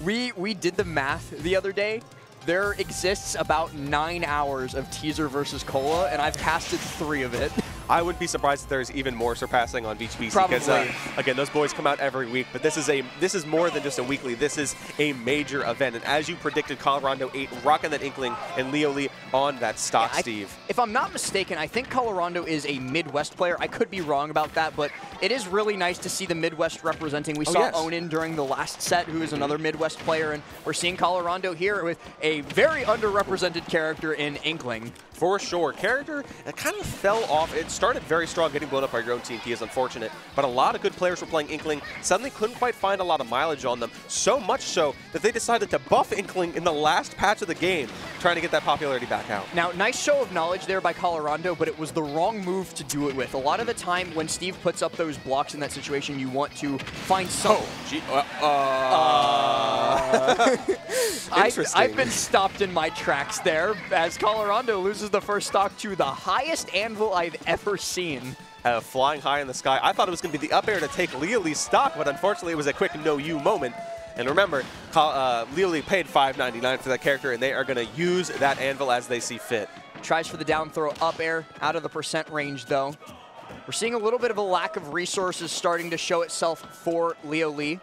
We did the math the other day. There exists about 9 hours of teaser versus Cola, and I've casted 3 of it. I wouldn't be surprised if there's even more surpassing on VGBC because again, those boys come out every week. But this is more than just a weekly. This is a major event, and as you predicted, Colorondo8 rocking that Inkling and leolee on that stock, yeah, Steve. If I'm not mistaken, I think Colorondo is a Midwest player. I could be wrong about that, but it is really nice to see the Midwest representing. We saw Onin during the last set, who is another Midwest player, and we're seeing Colorondo here with a very underrepresented character in Inkling. For sure. Character that kind of fell off. It started very strong, getting blown up by your own TNT is unfortunate, but a lot of good players were playing Inkling. Suddenly couldn't quite find a lot of mileage on them, so much so that they decided to buff Inkling in the last patch of the game, trying to get that popularity back out. Now, nice show of knowledge there by Colorondo, but it was the wrong move to do it with. A lot of the time when Steve puts up those blocks in that situation, you want to find some... I've been stopped in my tracks there as Colorondo loses the first stock to the highest anvil I've ever seen. Flying high in the sky. I thought it was going to be the up air to take leolee's stock, but unfortunately it was a quick no-you moment. And remember, leolee paid $5.99 for that character, and they are going to use that anvil as they see fit. Tries for the down throw up air, out of the percent range though. We're seeing a little bit of a lack of resources starting to show itself for leolee.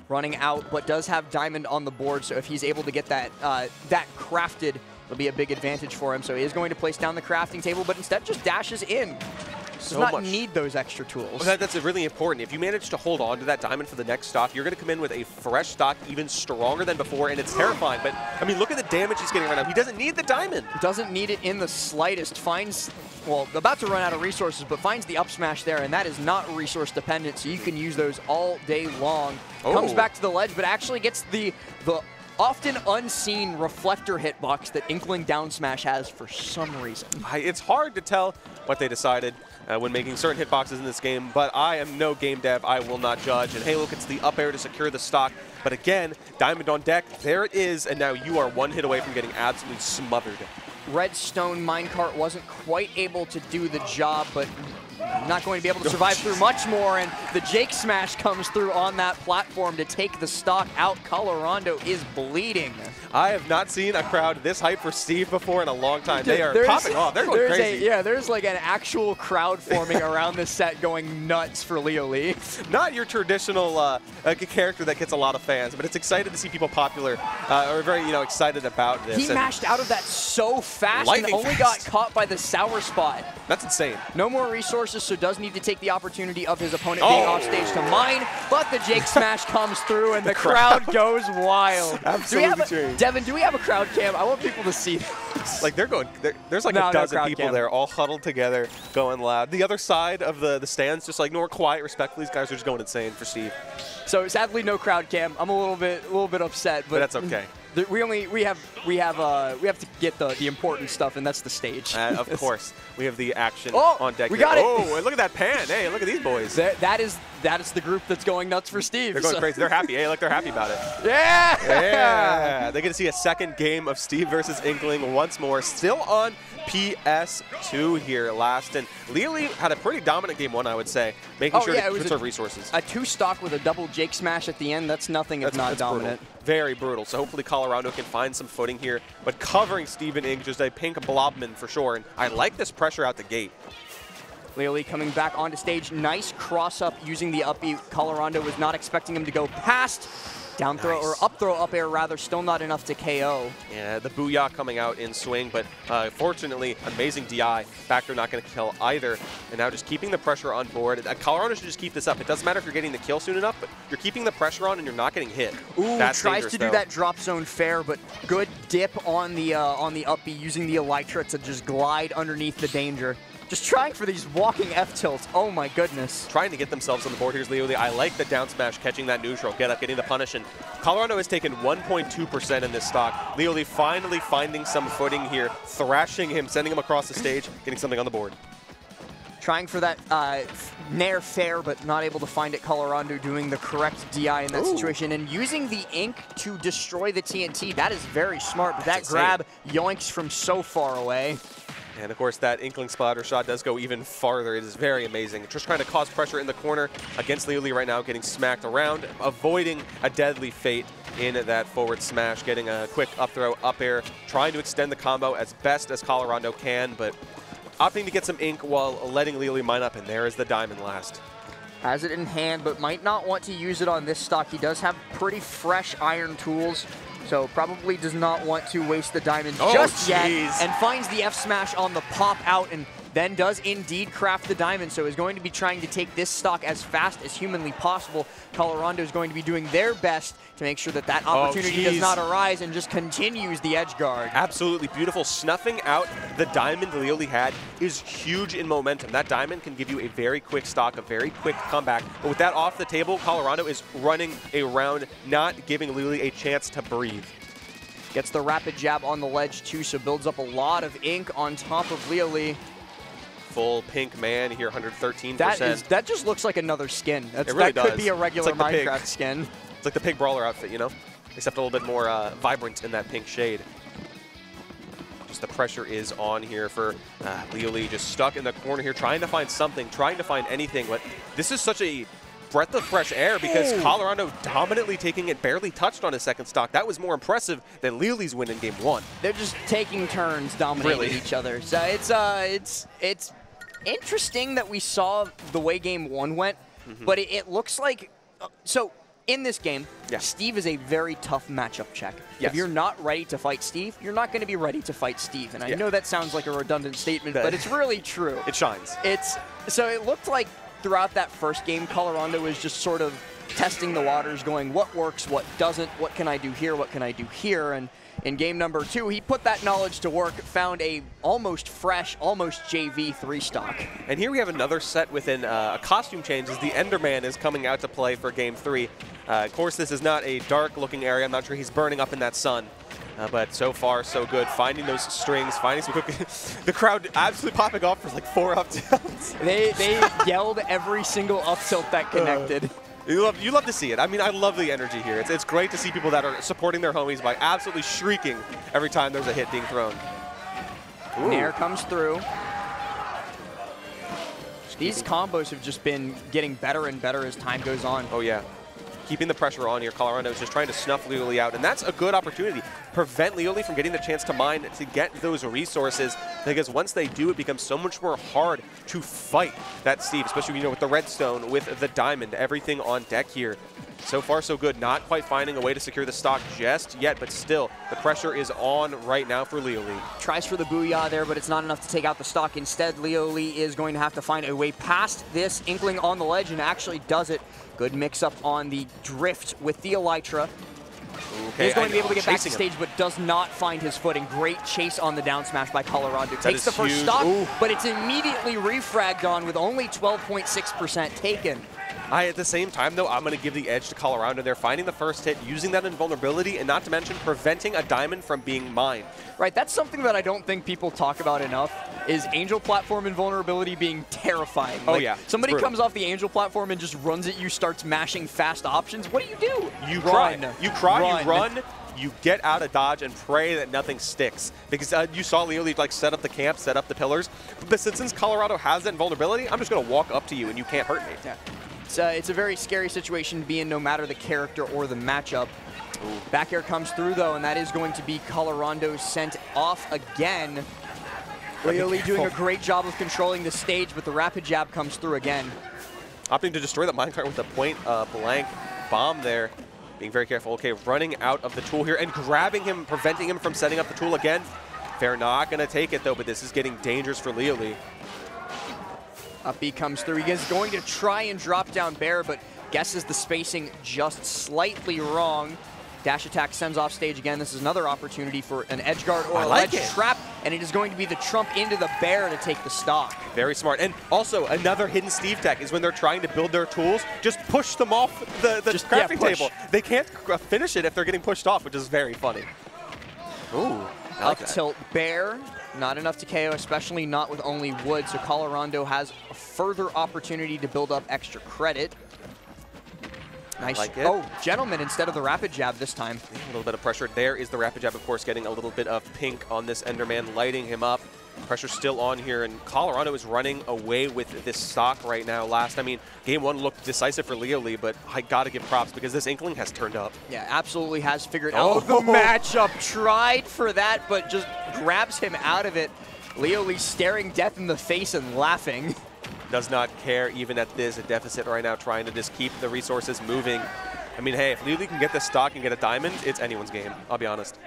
Running out, but does have Diamond on the board, so if he's able to get that crafted, it'll be a big advantage for him. So he is going to place down the crafting table, but instead just dashes in. Does not need those extra tools. That's really important. If you manage to hold on to that Diamond for the next stock, you're going to come in with a fresh stock even stronger than before, and it's terrifying. But, I mean, look at the damage he's getting right now. He doesn't need the Diamond. Doesn't need it in the slightest. Finds, well, about to run out of resources, but finds the up smash there, and that is not resource dependent, so you can use those all day long. Comes back to the ledge, but actually gets the often unseen reflector hitbox that Inkling down smash has for some reason. It's hard to tell what they decided when making certain hitboxes in this game, but I am no game dev. I will not judge. And Halo gets the up air to secure the stock. But again, Diamond on deck. There it is, and now you are one hit away from getting absolutely smothered. Redstone minecart wasn't quite able to do the job, but not going to be able to survive through much more, and the Jake smash comes through on that platform to take the stock out. Colorondo is bleeding. I have not seen a crowd this hype for Steve before in a long time. They are popping off. They're going crazy. There's like an actual crowd forming around this set going nuts for leolee. Not your traditional character that gets a lot of fans, but it's excited to see people popular or very excited about this. He mashed out of that so fast and only got caught by the sour spot. That's insane. No more resources, so does need to take the opportunity of his opponent being off stage to mine, but the Jake smash comes through and the crowd goes wild. Absolutely. Devin, do we have a crowd cam? I want people to see this. Like there's like a dozen people there all huddled together going loud. The other side of the stands just like more quiet, respectfully. These guys are just going insane for Steve. So sadly no crowd cam. I'm a little bit upset, but that's okay. We have to get the important stuff, and that's the stage. Of course, we have the action on deck. We got it. Oh, and look at that pan! Hey, look at these boys. That is the group that's going nuts for Steve. They're going crazy. They're happy. Hey, look, they're happy about it. Yeah. Yeah. They're going to see a second game of Steve versus Inkling once more. Still on PS2 here last, and leolee had a pretty dominant game one, I would say, making sure to conserve resources. A 2-stock with a double Jake smash at the end. That's nothing if not dominant. Brutal. Very brutal. So hopefully Colorondo can find some footing here, but covering Steven Ink, just a pink blobman for sure. And I like this pressure out the gate. leolee coming back onto stage. Nice cross up using the up B. Colorondo was not expecting him to go past. Down throw, or up throw, up air rather, still not enough to KO. Yeah, the booyah coming out in swing, but fortunately, amazing DI. Factor not going to kill either, and now just keeping the pressure on board. Colorondo should just keep this up. It doesn't matter if you're getting the kill soon enough, but you're keeping the pressure on and you're not getting hit. Ooh, tries to do that drop zone fair, but good dip on the up B, using the Elytra to just glide underneath the danger. Just trying for these walking F-tilts. Oh my goodness. Trying to get themselves on the board. Here's leolee. I like the down smash, catching that neutral, get up, getting the punish. And Colorondo has taken 1.2% in this stock. leolee finally finding some footing here, thrashing him, sending him across the stage, getting something on the board. Trying for that nair fair, but not able to find it. Colorondo doing the correct DI in that situation, and using the ink to destroy the TNT. That is very smart, but that grab yoinks from so far away. And of course, that Inkling splatter shot does go even farther. It is very amazing. Just trying to cause pressure in the corner against leolee right now, getting smacked around, avoiding a deadly fate in that forward smash, getting a quick up throw, up air, trying to extend the combo as best as Colorondo can, but opting to get some ink while letting leolee mine up, and there is the diamond last. Has it in hand, but might not want to use it on this stock. He does have pretty fresh iron tools, so probably does not want to waste the diamond just yet, and finds the F smash on the pop out, and then does indeed craft the diamond, so is going to be trying to take this stock as fast as humanly possible. Colorondo is going to be doing their best to make sure that that opportunity does not arise and just continues the edge guard. Absolutely beautiful. Snuffing out the diamond leolee had is huge in momentum. That diamond can give you a very quick stock, a very quick comeback. But with that off the table, Colorondo is running around, not giving leolee a chance to breathe. Gets the rapid jab on the ledge too, so builds up a lot of ink on top of leolee. Full pink man here, 113%. That just looks like another skin. It really that could be a regular Minecraft skin. It's like the pig brawler outfit, you know? Except a little bit more vibrant in that pink shade. Just the pressure is on here for leolee, just stuck in the corner here, trying to find something, trying to find anything. But this is such a breath of fresh air because Colorondo dominantly taking it, barely touched on his second stock. That was more impressive than leolee's win in game 1. They're just taking turns dominating each other. So it's interesting that we saw the way game 1 went, but it looks like so in this game, Steve is a very tough matchup check. If you're not ready to fight Steve, you're not going to be ready to fight Steve. And I know that sounds like a redundant statement, but it's really true. It shines. So it looked like throughout that first game, Colorondo was just sort of testing the waters, going what works, what doesn't, what can I do here, what can I do here, and in game number 2, he put that knowledge to work, found a almost fresh, almost JV 3-stock. And here we have another set within a costume change as the Enderman is coming out to play for game 3. Of course, this is not a dark-looking area. I'm not sure he's burning up in that sun. But so far, so good. Finding those strings, finding some quick... the crowd absolutely popping off for like 4 up tilts. They yelled every single up tilt that connected. You love to see it. I mean, I love the energy here. It's great to see people that are supporting their homies by absolutely shrieking every time there's a hit being thrown. Nair comes through. These combos have just been getting better and better as time goes on. Oh, yeah. Keeping the pressure on here. Colorondo is just trying to snuff leolee out, and that's a good opportunity. Prevent leolee from getting the chance to mine to get those resources, because once they do, it becomes so much more hard to fight that Steve, especially with the redstone, with the diamond, everything on deck here. So far, so good. Not quite finding a way to secure the stock just yet, but still, the pressure is on right now for leolee. Tries for the booyah there, but it's not enough to take out the stock. Instead, leolee is going to have to find a way past this Inkling on the ledge, and actually does it. Good mix-up on the drift with the Elytra. He's going to be able to get back to stage, but does not find his footing. Great chase on the down smash by Colorondo. Takes the first stock, but it's immediately refragged on with only 12.6% taken. At the same time, though, I'm going to give the edge to Colorondo. They're finding the first hit, using that invulnerability, and not to mention preventing a diamond from being mined. Right, that's something that I don't think people talk about enough, is Angel platform invulnerability being terrifying. Like, somebody comes off the Angel platform and just runs at you, starts mashing fast options. What do? You cry. You cry, you run, you get out of dodge and pray that nothing sticks. Because you saw leolee like set up the camp, set up the pillars. But since Colorondo has that invulnerability, I'm just going to walk up to you and you can't hurt me. Yeah. It's a very scary situation to be in, no matter the character or the matchup. Back air comes through, though, and that is going to be Colorondo sent off again. leolee doing a great job of controlling the stage, but the rapid jab comes through again. Opting to destroy the minecart with a point blank bomb there. Being very careful. Okay, running out of the tool here and grabbing him, preventing him from setting up the tool again. They're not going to take it, though, but this is getting dangerous for leolee. Up B comes through. He is going to try and drop down Bear, but guesses the spacing just slightly wrong. Dash attack sends off stage again. This is another opportunity for an edge guard or a ledge trap, and it is going to be the trump into the Bear to take the stock. Very smart. And also, another hidden Steve tech is when they're trying to build their tools, just push them off the crafting table. They can't finish it if they're getting pushed off, which is very funny. Ooh, I like that. Tilt Bear. Not enough to KO, especially not with only wood, so Colorondo has a further opportunity to build up extra credit. Nice. Like it. Oh, Gentleman instead of the rapid jab this time. A little bit of pressure. There is the rapid jab, of course, getting a little bit of pink on this Enderman, lighting him up. Pressure still on here, and Colorado is running away with this stock right now. I mean, game 1 looked decisive for leolee, but I got to give props because this Inkling has turned up. Yeah, absolutely has figured out the matchup. Tried for that, but just grabs him out of it. leolee staring death in the face and laughing. Does not care even at this deficit right now, trying to just keep the resources moving. I mean, hey, if leolee can get this stock and get a diamond, it's anyone's game, I'll be honest.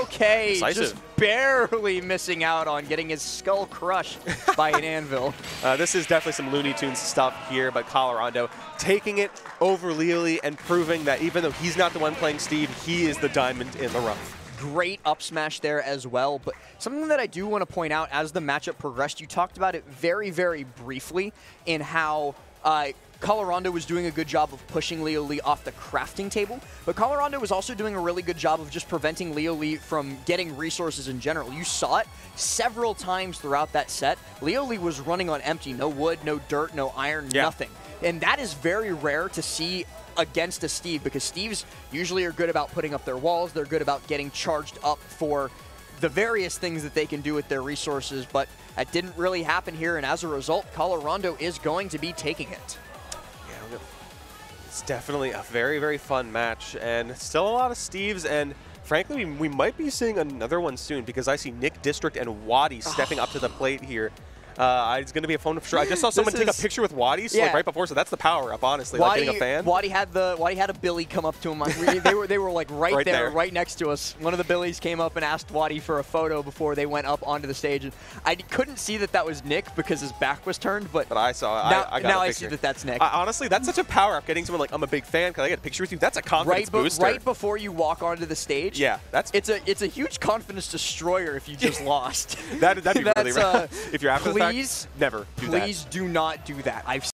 Okay, Decisive. just barely missing out on getting his skull crushed by an anvil. This is definitely some Looney Tunes stuff here, but Colorondo taking it over leolee and proving that even though he's not the one playing Steve, he is the diamond in the rough. Great up smash there as well, but something that I do want to point out as the matchup progressed, you talked about it very, very briefly in how Colorondo was doing a good job of pushing leolee off the crafting table, but Colorondo was also doing a really good job of just preventing leolee from getting resources in general. You saw it several times throughout that set. leolee was running on empty, no wood, no dirt, no iron, nothing. And that is very rare to see against a Steve, because Steves usually are good about putting up their walls. They're good about getting charged up for the various things that they can do with their resources, but that didn't really happen here, and as a result, Colorondo is going to be taking it. Yeah, it's definitely a very, very fun match, and still a lot of Steves, and frankly, we might be seeing another one soon, because I see Nick District and Waddy stepping up to the plate here. It's going to be a phone for sure. I just saw someone take a picture with Waddy like right before, so that's the power up, honestly. Waddy, like getting a fan. Waddy had a Billy come up to him. They were like right there, right next to us. One of the Billies came up and asked Waddy for a photo before they went up onto the stage. And I couldn't see that was Nick because his back was turned, but I saw. I got now a I see that that's Nick. Honestly, that's such a power up. Getting someone like, I'm a big fan, can I get a picture with you? That's a confidence booster. Right before you walk onto the stage. Yeah, it's a huge confidence destroyer if you just lost. That'd be really rough. If you're after the fact, never do that. Please do not do that. I've